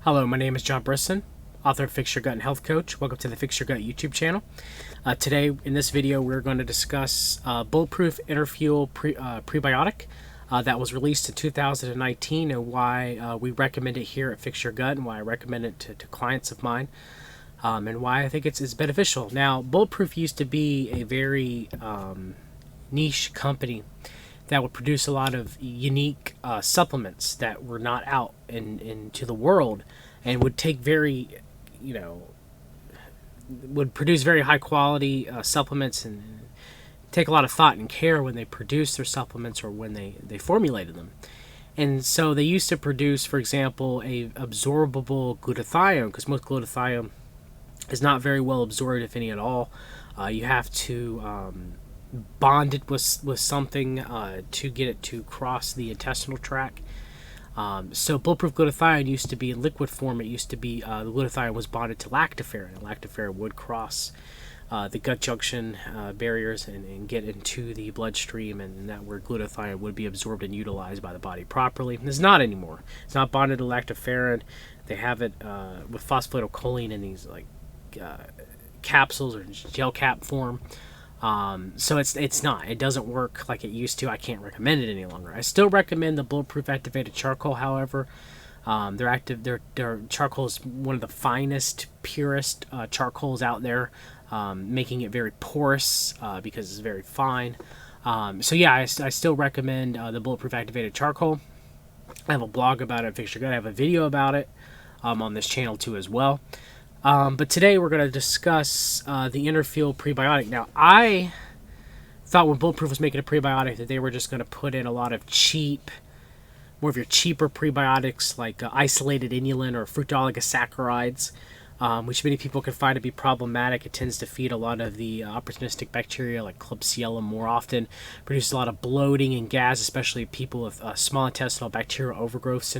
Hello, my name is John Brisson, author of Fix Your Gut and Health Coach. Welcome to the Fix Your Gut YouTube channel. Today, in this video, we're going to discuss Bulletproof InnerFuel prebiotic that was released in 2019 and why we recommend it here at Fix Your Gut and why I recommend it to clients of mine and why I think it's beneficial. Now, Bulletproof used to be a very niche company that would produce a lot of unique supplements that were not out into the world and would take would produce very high quality supplements and take a lot of thought and care when they produced their supplements or when they formulated them. And so they used to produce, for example, a absorbable glutathione, because most glutathione is not very well absorbed, if any at all. You have to bond it with something to get it to cross the intestinal tract. So bulletproof glutathione used to be in liquid form. It used to be the glutathione was bonded to lactoferrin, and lactoferrin would cross the gut junction barriers and get into the bloodstream, and that where glutathione would be absorbed and utilized by the body properly. It's not anymore. It's not bonded to lactoferrin. They have it with phosphatidylcholine in these capsules or gel cap form. So it doesn't work like it used to. I can't recommend it any longer. I still recommend the Bulletproof activated charcoal. However, their charcoal is one of the finest, purest charcoals out there, making it very porous because it's very fine. So yeah, I still recommend the Bulletproof activated charcoal. I have a blog about it. Fix Your Gut. I have a video about it on this channel too as well. But today we're going to discuss the InnerFuel prebiotic. Now, I thought when Bulletproof was making a prebiotic that they were just going to put in a lot of more of your cheaper prebiotics like isolated inulin or fructooligosaccharides, which many people can find to be problematic. It tends to feed a lot of the opportunistic bacteria like Klebsiella more often, produces a lot of bloating and gas, especially people with small intestinal bacterial overgrowth,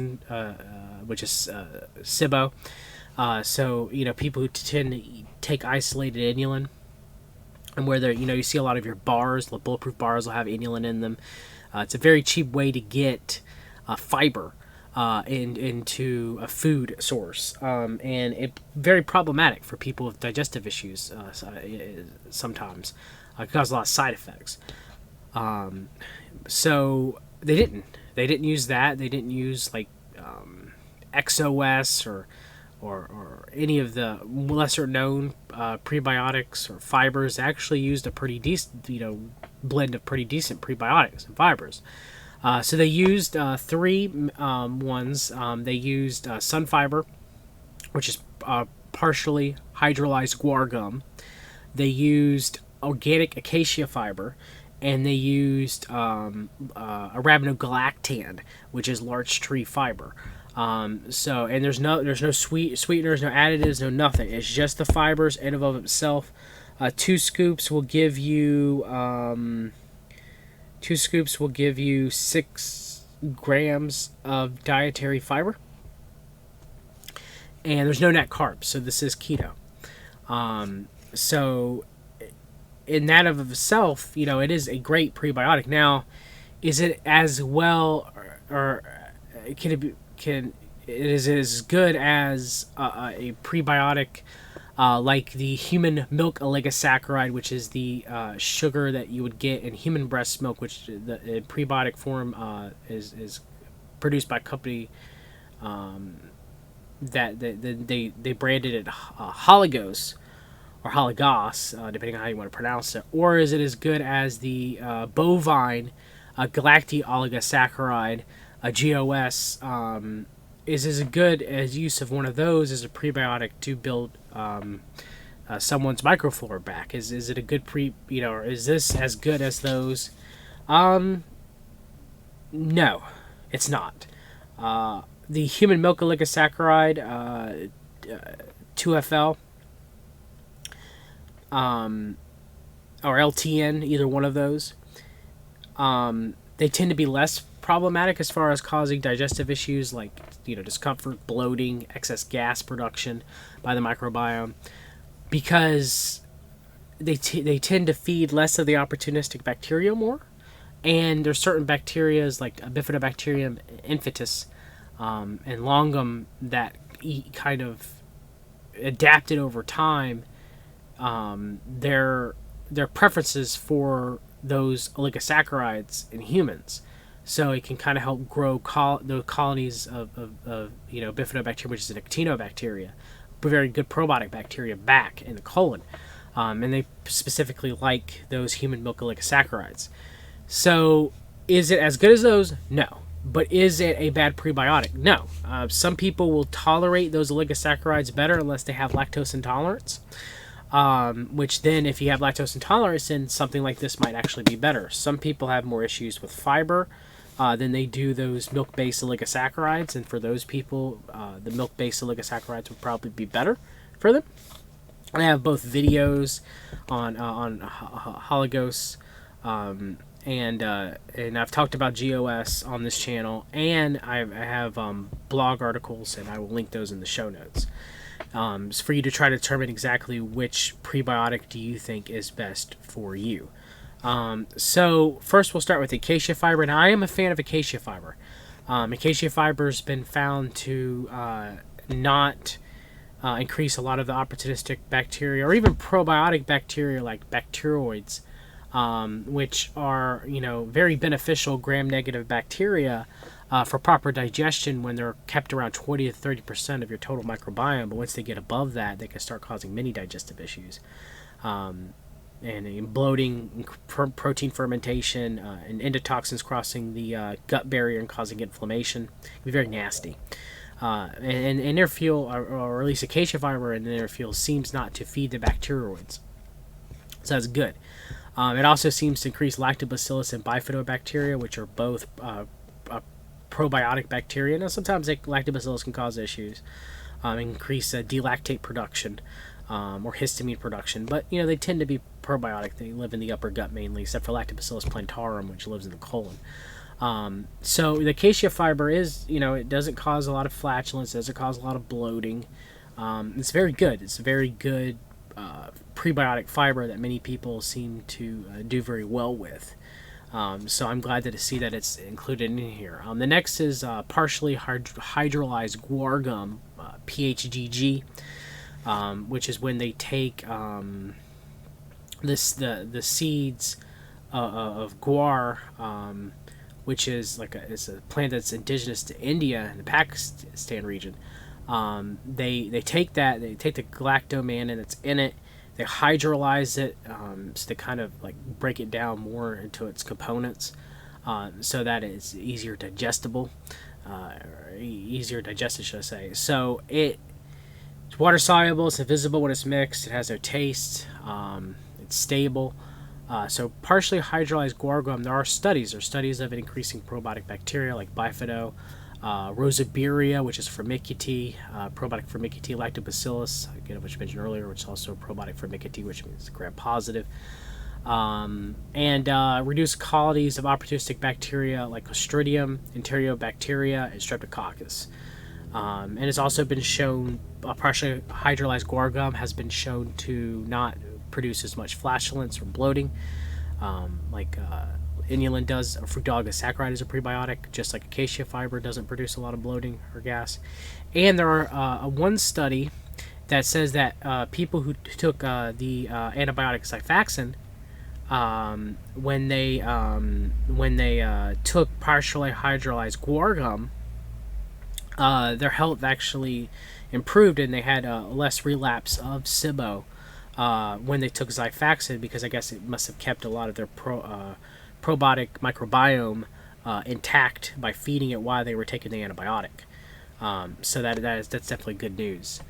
which is SIBO. So, people who tend to take isolated inulin, and where you see a lot of your bars, the Bulletproof bars will have inulin in them. It's a very cheap way to get fiber into a food source, and it's very problematic for people with digestive issues sometimes. It causes a lot of side effects. So they didn't use that. They didn't use XOS or any of the lesser known prebiotics or fibers. They actually used a pretty decent, blend of pretty decent prebiotics and fibers. So they used three ones. They used sun fiber, which is partially hydrolyzed guar gum. They used organic acacia fiber, and they used arabinogalactan, which is larch tree fiber. And there's no sweeteners, no additives, no nothing. It's just the fibers in and of itself. 2 scoops will give you 6 grams of dietary fiber, and there's no net carbs, so this is keto. So in that of itself, it is a great prebiotic. Now, is it as well or can it be? It is as good as a prebiotic like the human milk oligosaccharide, which is the sugar that you would get in human breast milk, which the prebiotic form is produced by a company that they branded it Hologos or Hologos, depending on how you want to pronounce it. Or is it as good as the bovine galacti-oligosaccharide, GOS, is as good as use of one of those as a prebiotic to build someone's microflora back? Is it a good or is this as good as those? No, it's not. The human milk oligosaccharide, 2FL, or LTN, either one of those, they tend to be less problematic as far as causing digestive issues like discomfort, bloating, excess gas production by the microbiome, because they tend to feed less of the opportunistic bacteria more, and there's certain bacteria like Bifidobacterium infatis and longum that kind of adapted over time their preferences for those oligosaccharides in humans. So it can kind of help grow the colonies of bifidobacteria, which is an actinobacteria, very good probiotic bacteria back in the colon. And they specifically like those human milk oligosaccharides. So is it as good as those? No. But is it a bad prebiotic? No. Some people will tolerate those oligosaccharides better unless they have lactose intolerance. Which then, if you have lactose intolerance, then something like this might actually be better. Some people have more issues with fiber than they do those milk-based oligosaccharides, and for those people, the milk-based oligosaccharides would probably be better for them. I have both videos on Hologos, and I've talked about GOS on this channel, and I have blog articles, and I will link those in the show notes. For you to try to determine exactly which prebiotic do you think is best for you. So first we'll start with acacia fiber, and I am a fan of acacia fiber. Acacia fiber has been found to not increase a lot of the opportunistic bacteria or even probiotic bacteria like bacteroids, which are very beneficial gram-negative bacteria for proper digestion when they're kept around 20 to 30% of your total microbiome. But once they get above that, they can start causing many digestive issues. And bloating, protein fermentation, and endotoxins crossing the gut barrier and causing inflammation. It can be very nasty. And InnerFuel, or at least acacia fiber in InnerFuel, seems not to feed the bacteroids. So that's good. It also seems to increase lactobacillus and bifidobacteria, which are both probiotic bacteria. Now, sometimes lactobacillus can cause issues, increase delactate production, or histamine production, but they tend to be probiotic. They live in the upper gut mainly, except for Lactobacillus plantarum, which lives in the colon. So the acacia fiber is, it doesn't cause a lot of flatulence, it doesn't cause a lot of bloating. It's very good. It's a very good prebiotic fiber that many people seem to do very well with. So I'm glad to see that it's included in here. The next is partially hydrolyzed guar gum, PHGG, which is when they take the seeds of guar, which is it's a plant that's indigenous to India and the Pakistan region. They take the galactomannan that's in it. They hydrolyze it, so they kind of break it down more into its components, so that it's easier digestible, easier digested, should I say. So it's water soluble. It's invisible when it's mixed. It has no taste. It's stable. So partially hydrolyzed guar gum. There are studies of it increasing probiotic bacteria like bifido, Rosaberia, which is Firmicutes, probiotic Firmicutes, Lactobacillus, again, which I mentioned earlier, which is also probiotic Firmicutes, which means gram-positive, and reduced colonies of opportunistic bacteria like Clostridium, Enterobacteria, and Streptococcus. And it's also been shown, partially hydrolyzed guar gum has been shown to not produce as much flatulence or bloating, like inulin does. Fruit oligosaccharide is a prebiotic, just like acacia fiber doesn't produce a lot of bloating or gas. And there are one study that says that people who took the antibiotic Xifaxan, when they took partially hydrolyzed guar gum, their health actually improved, and they had less relapse of SIBO when they took Xifaxan, because I guess it must have kept a lot of their probiotic microbiome intact by feeding it while they were taking the antibiotic. So that's definitely good news.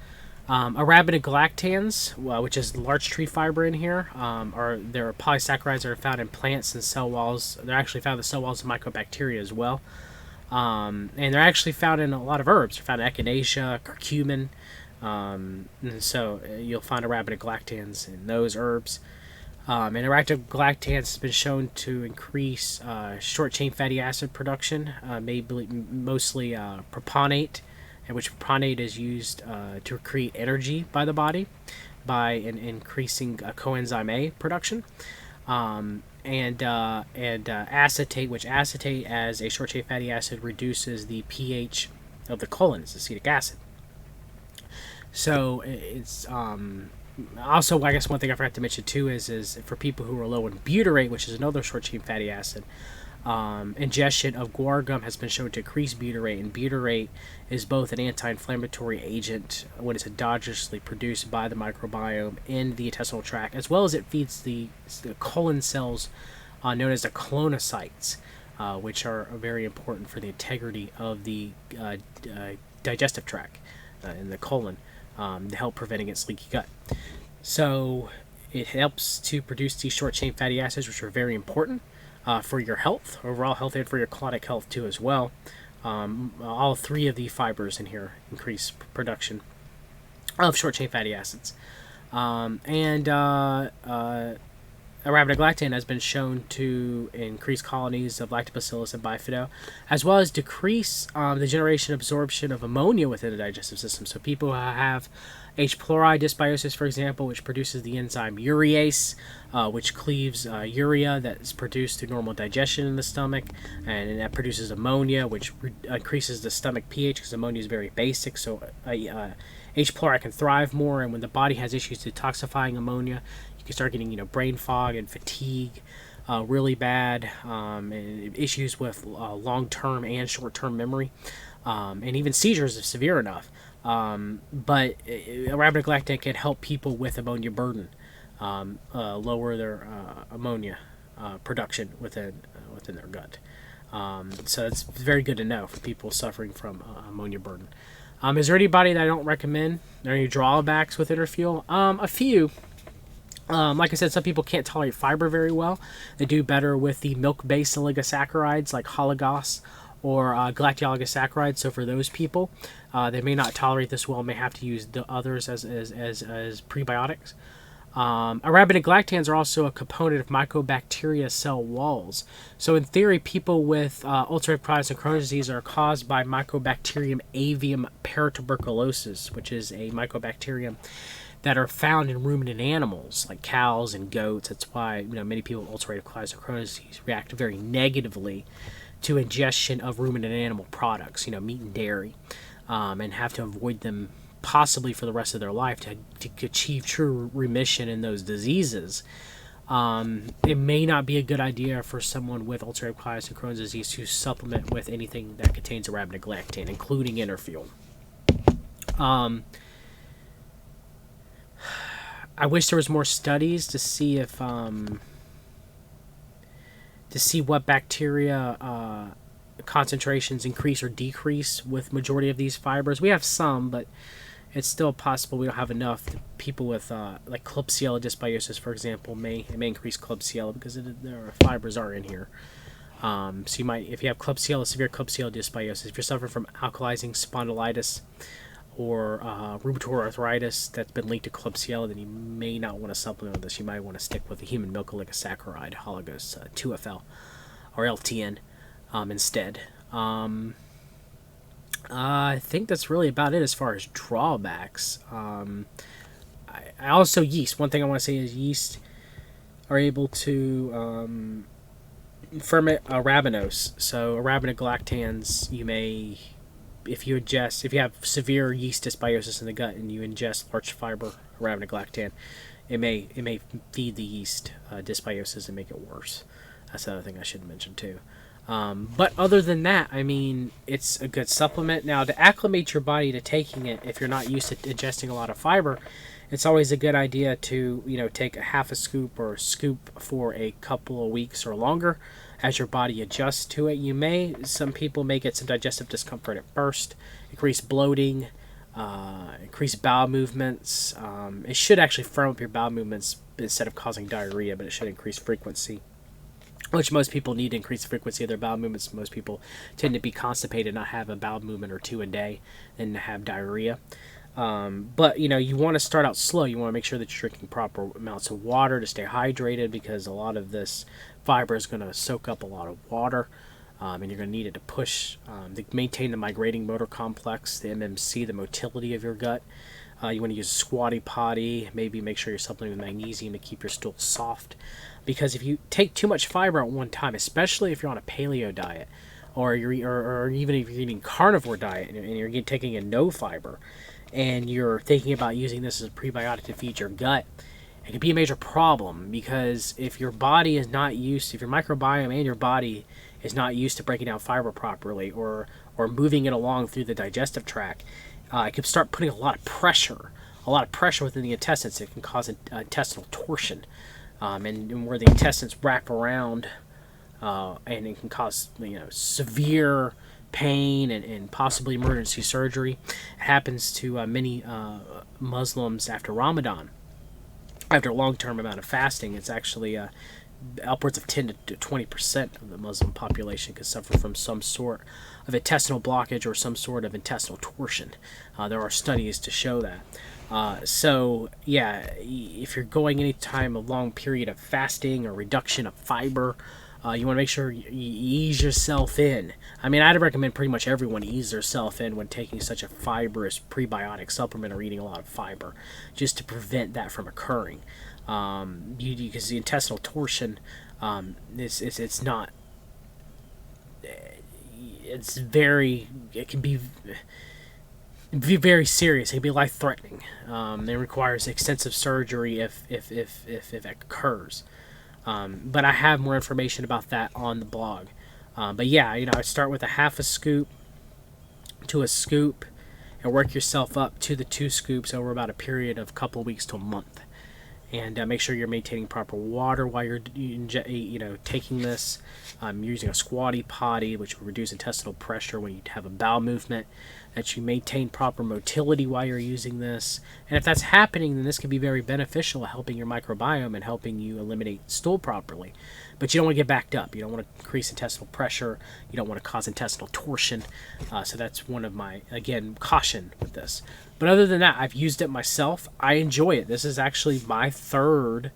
Arabinogalactans, which is the large tree fiber in here, there are polysaccharides that are found in plants and cell walls. They're actually found in the cell walls of mycobacteria as well. And they're actually found in a lot of herbs. They're found in echinacea, curcumin, and so you'll find arabinogalactans in those herbs. And arabinogalactans has been shown to increase short-chain fatty acid production, mostly propionate, which propionate is used to create energy by the body by increasing coenzyme A production. And acetate, which acetate as a short-chain fatty acid reduces the pH of the colon. It's acetic acid. So it's also, I guess one thing I forgot to mention too is for people who are low in butyrate, which is another short chain fatty acid. Ingestion of guar gum has been shown to increase butyrate, and butyrate is both an anti-inflammatory agent when it's endogenously produced by the microbiome in the intestinal tract, as well as it feeds the colon cells known as the colonocytes, which are very important for the integrity of the digestive tract in the colon, to help preventing its leaky gut. So it helps to produce these short chain fatty acids, which are very important for your health, overall health, and for your colonic health too as well. All three of the fibers in here increase production of short chain fatty acids. And Arabinogalactan has been shown to increase colonies of lactobacillus and bifido, as well as decrease the generation absorption of ammonia within the digestive system. So people who have H. pylori dysbiosis, for example, which produces the enzyme urease, which cleaves urea that is produced through normal digestion in the stomach, and that produces ammonia, which increases the stomach pH because ammonia is very basic. So H. pylori can thrive more, and when the body has issues detoxifying ammonia, you can start getting brain fog and fatigue really bad, and issues with long-term and short-term memory, and even seizures if severe enough. But arabinogalactan can help people with ammonia burden, lower their ammonia production within their gut. So it's very good to know for people suffering from ammonia burden. Is there anybody that I don't recommend? Are there any drawbacks with InnerFuel? A few. Like I said, some people can't tolerate fiber very well. They do better with the milk-based oligosaccharides like halagos or galactooligosaccharides. So for those people, they may not tolerate this well, may have to use the others as prebiotics. Arabinogalactans are also a component of mycobacteria cell walls. So in theory, people with ulcerative colitis and Crohn's disease are caused by Mycobacterium avium paratuberculosis, which is a mycobacterium that are found in ruminant animals like cows and goats. That's why many people with ulcerative colitis and Crohn's disease react very negatively to ingestion of ruminant animal products, meat and dairy, and have to avoid them possibly for the rest of their life to achieve true remission in those diseases. It may not be a good idea for someone with ulcerative colitis and Crohn's disease to supplement with anything that contains arabinogalactan, including InnerFuel. I wish there was more studies to see if what bacteria concentrations increase or decrease with majority of these fibers. We have some, but it's still possible we don't have enough. People with like Klebsiella dysbiosis, for example, may increase Klebsiella because their fibers are in here. So you might, if you have severe Klebsiella dysbiosis, if you're suffering from alkalizing spondylitis or rheumatoid arthritis that's been linked to Klebsiella, then you may not want to supplement with this. You might want to stick with the human milk oligosaccharide, Halagos 2FL, or LTN instead. I think that's really about it as far as drawbacks. I also, yeast. One thing I want to say is yeast are able to ferment arabinose. So arabinogalactans, you may, if you have severe yeast dysbiosis in the gut and you ingest large fiber arabinogalactan, it may feed the yeast dysbiosis and make it worse. That's the other thing I should mention too. But other than that, it's a good supplement. Now, to acclimate your body to taking it, if you're not used to ingesting a lot of fiber, it's always a good idea to take a half a scoop or a scoop for a couple of weeks or longer as your body adjusts to it. Some people may get some digestive discomfort at first, increase bloating, increase bowel movements. It should actually firm up your bowel movements instead of causing diarrhea, but it should increase frequency, which most people need to increase the frequency of their bowel movements. Most people tend to be constipated, not have a bowel movement or two a day, and have diarrhea. But you want to start out slow. You want to make sure that you're drinking proper amounts of water to stay hydrated, because a lot of this fiber is going to soak up a lot of water, and you're going to need it to push to maintain the migrating motor complex, the MMC, the motility of your gut. You want to use a squatty potty. Maybe make sure you're supplementing with magnesium to keep your stool soft, because if you take too much fiber at one time, especially if you're on a paleo diet, or even if you're eating carnivore diet and you're taking a no fiber, and you're thinking about using this as a prebiotic to feed your gut, it can be a major problem, because if your body is not used, if your microbiome and your body is not used to breaking down fiber properly, or moving it along through the digestive tract, it can start putting a lot of pressure within the intestines. It can cause intestinal torsion, and where the intestines wrap around, and it can cause severe pain and possibly emergency surgery. It happens to many Muslims after Ramadan. After a long-term amount of fasting, it's actually upwards of 10 to 20% of the Muslim population could suffer from some sort of intestinal blockage or some sort of intestinal torsion. There are studies to show that. So yeah, if you're going any time a long period of fasting or reduction of fiber, you want to make sure you ease yourself in. I mean, I'd recommend pretty much everyone ease themselves in when taking such a fibrous prebiotic supplement or eating a lot of fiber, just to prevent that from occurring. Because the intestinal torsion, it's not. It can be very serious. It can be life-threatening. It requires extensive surgery if it occurs. But I have more information about that on the blog. But yeah, I start with a half a scoop to a scoop, and work yourself up to the 2 scoops over about a period of a couple of weeks to a month. And make sure you're maintaining proper water while you're taking this. You're using a squatty potty, which will reduce intestinal pressure when you have a bowel movement. That you maintain proper motility while you're using this. And if that's happening, then this can be very beneficial, helping your microbiome and helping you eliminate stool properly. But you don't want to get backed up. You don't want to increase intestinal pressure. You don't want to cause intestinal torsion. So that's one of my, again, caution with this. But other than that, I've used it myself. I enjoy it. This is actually my 3rd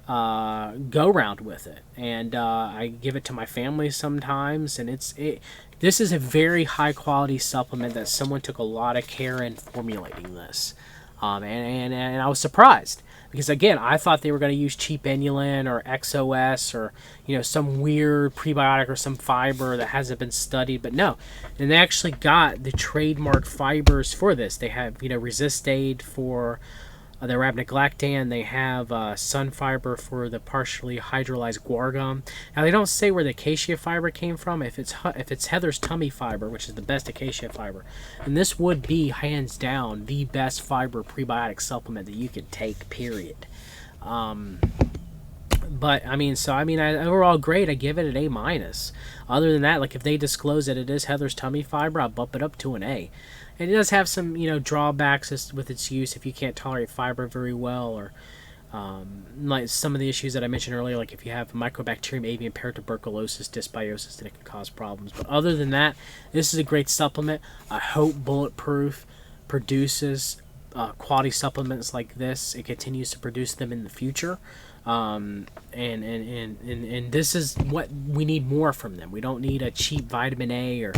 go-round with it. And I give it to my family sometimes. And this is a very high-quality supplement that someone took a lot of care in formulating this. And I was surprised. Because, again, I thought they were going to use cheap inulin or XOS or, some weird prebiotic or some fiber that hasn't been studied. But no. And they actually got the trademark fibers for this. They have, Resist-Aid for the arabinogalactan. They have sun fiber for the partially hydrolyzed guar gum. Now, they don't say where the acacia fiber came from. If it's Heather's tummy fiber, which is the best acacia fiber, and this would be hands down the best fiber prebiotic supplement that you could take. Period. But overall grade, I give it an A-. Other than that, like if they disclose that it is Heather's tummy fiber, I'll bump it up to an A. And it does have some, drawbacks with its use if you can't tolerate fiber very well, or like some of the issues that I mentioned earlier, like if you have Mycobacterium avium paratuberculosis dysbiosis, then it can cause problems. But other than that, this is a great supplement. I hope Bulletproof produces quality supplements like this. It continues to produce them in the future. And this is what we need more from them. We don't need a cheap vitamin A or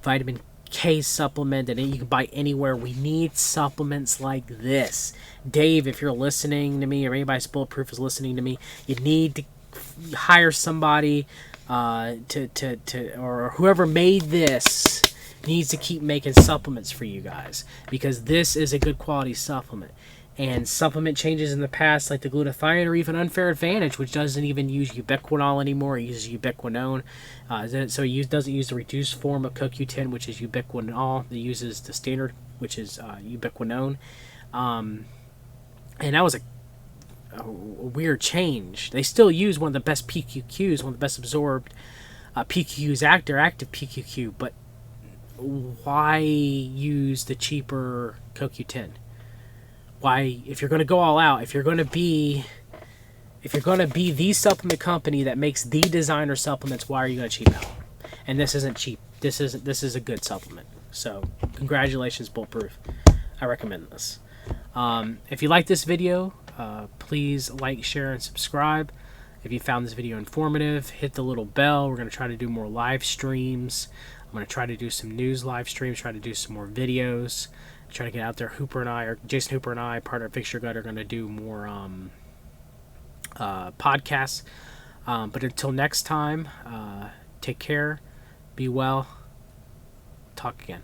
vitamin K supplement that you can buy anywhere. We need supplements like this. Dave, if you're listening to me, or anybody's Bulletproof is listening to me, you need to hire somebody or whoever made this needs to keep making supplements for you guys, because this is a good quality supplement. And supplement changes in the past, like the glutathione or even Unfair Advantage, which doesn't even use ubiquinol anymore, it uses ubiquinone. So it doesn't use the reduced form of CoQ10, which is ubiquinol. It uses the standard, which is ubiquinone. And that was a weird change. They still use one of the best PQQs, one of the best absorbed PQQs, active PQQ, but why use the cheaper CoQ10? Why, if you're going to go all out, if you're going to be the supplement company that makes the designer supplements, why are you going to cheap out? And this isn't cheap. This is a good supplement. So congratulations, Bulletproof. I recommend this. If you like this video, please like, share, and subscribe. If you found this video informative, hit the little bell. We're going to try to do more live streams. I'm going to try to do some news live streams, try to do some more videos, try to get out there. Jason Hooper and I, partner at Fix Your Gut, are going to do more podcasts. But until next time, take care, be well, talk again.